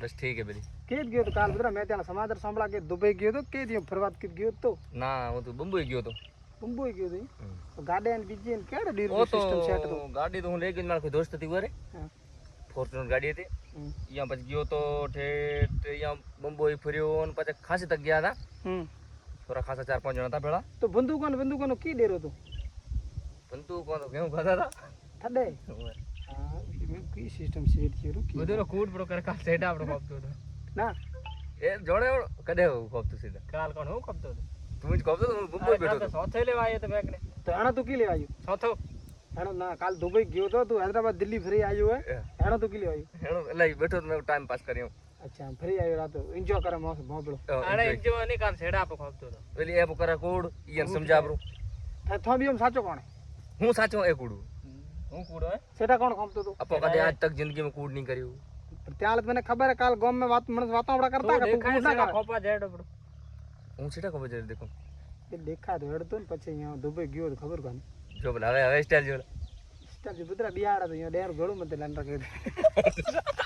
બસ ઠીક હે બધી કેદ ગયો તો કાલ બદરા મેં ત્યાં સમાચાર સાંભળા કે દુબઈ ગયો તો કે દિયો ફરવાત કે ગયો તો ના હું તો બંબઈ ગયો તો મુંબઈ ગયો તો તો ગાડી ને બીજી ને કેડે ડીર ઓ તો સિસ્ટમ સેટ તો ગાડી તો હું લઈ ગયો મારા કોઈ દોસ્ત હતી ઘરે હા ફોર્ચ્યુનર ગાડી હતી અહીંયા પછી ગયો તો ઠેઠ અહીંયા બંબઈ ફર્યો અને પછી ખાસી તક ગયા હતા થોડા ખાસા 4-5 જણા હતા પેલા તો બંદૂકોનો કી ડેરો તો બંદૂક કોણ કેવું ખાતા હતા થડે હા મેં કી સિસ્ટમ સેટ છે રૂકી બધેનો કૂડ પ્રો કર કાલ સેટ આપણો ખપતો હતો ના એ જોડે કદે ખપતો સીધા કાલ કોણ હું કપતો હતો તું જ ખપતો હું બંબઈ બેઠો હતો ચોથે લેવા આવ્યો તો બેગને તો આણા તું કી લેવા આવ્યો ચોથો આણો ના કાલ દુબઈ ગયો તો તું હૈદરાબાદ દિલ્હી ફરી આવ્યો હે આણો તું કી લેવા આવ્યો હેણો એટલે બેઠો તો મેં ટાઈમ પાસ કર્યો અચ્છા ફરી આવ્યો રાતો એન્જોય કરે મોબળો આને જો નહીં કાલ સેડા આપો ખપતો હતો પેલી એપ કરે કૂડ ઈયન સમજાવરું થોબી એમ સાચો કોણ હું સાચો એ કૂડું હું કૂડો હે સેટા કોણ ખમતો તો આપો કદે આજ તક જિંદગીમાં કૂડ નહીં કર્યું ત્યાં મને ખબર હે કાલ ગામ માં વાત મને વાતાવડા કરતા કે તું કૂડ ના કર ખોપા જેડ આપણો હું સીધા ખબર છે દેખો એ દેખા તો હેડતો ને પછી અહીંયા દુબઈ ગયો તો ખબર કોને જો બોલ હવે સ્ટાઇલ જો સ્ટાર બુદ્રા બિહાડા તો અહીંયા ડેર ગળું મતે લાન રાખે